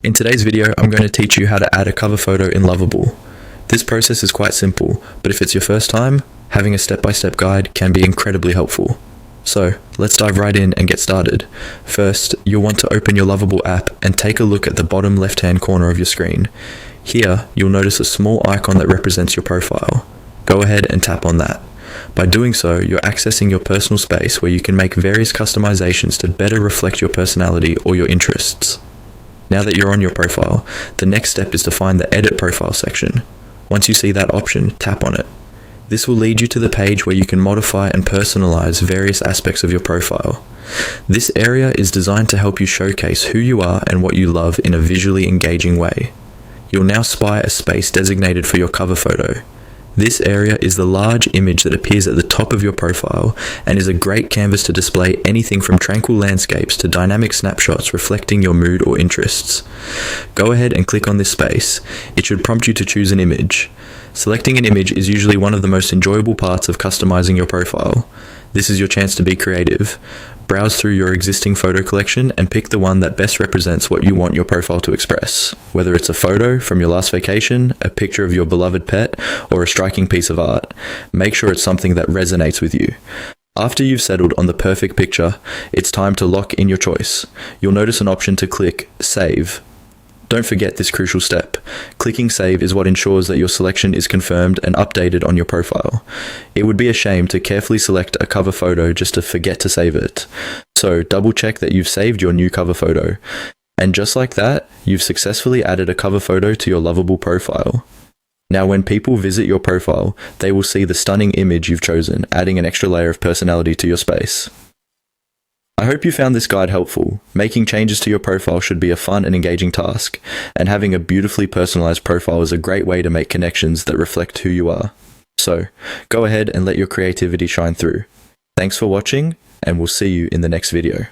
In today's video, I'm going to teach you how to add a cover photo in Lovable. This process is quite simple, but if it's your first time, having a step-by-step guide can be incredibly helpful. So, let's dive right in and get started. First, you'll want to open your Lovable app and take a look at the bottom left-hand corner of your screen. Here, you'll notice a small icon that represents your profile. Go ahead and tap on that. By doing so, you're accessing your personal space where you can make various customizations to better reflect your personality or your interests. Now that you're on your profile, the next step is to find the Edit Profile section. Once you see that option, tap on it. This will lead you to the page where you can modify and personalize various aspects of your profile. This area is designed to help you showcase who you are and what you love in a visually engaging way. You'll now spy a space designated for your cover photo. This area is the large image that appears at the top of your profile and is a great canvas to display anything from tranquil landscapes to dynamic snapshots reflecting your mood or interests. Go ahead and click on this space. It should prompt you to choose an image. Selecting an image is usually one of the most enjoyable parts of customizing your profile. This is your chance to be creative. Browse through your existing photo collection and pick the one that best represents what you want your profile to express. Whether it's a photo from your last vacation, a picture of your beloved pet, or a striking piece of art, make sure it's something that resonates with you. After you've settled on the perfect picture, it's time to lock in your choice. You'll notice an option to click Save. Don't forget this crucial step. Clicking Save is what ensures that your selection is confirmed and updated on your profile. It would be a shame to carefully select a cover photo just to forget to save it. So double check that you've saved your new cover photo. And just like that, you've successfully added a cover photo to your Lovable profile. Now when people visit your profile, they will see the stunning image you've chosen, adding an extra layer of personality to your space. I hope you found this guide helpful. Making changes to your profile should be a fun and engaging task, and having a beautifully personalized profile is a great way to make connections that reflect who you are. So, go ahead and let your creativity shine through. Thanks for watching, and we'll see you in the next video.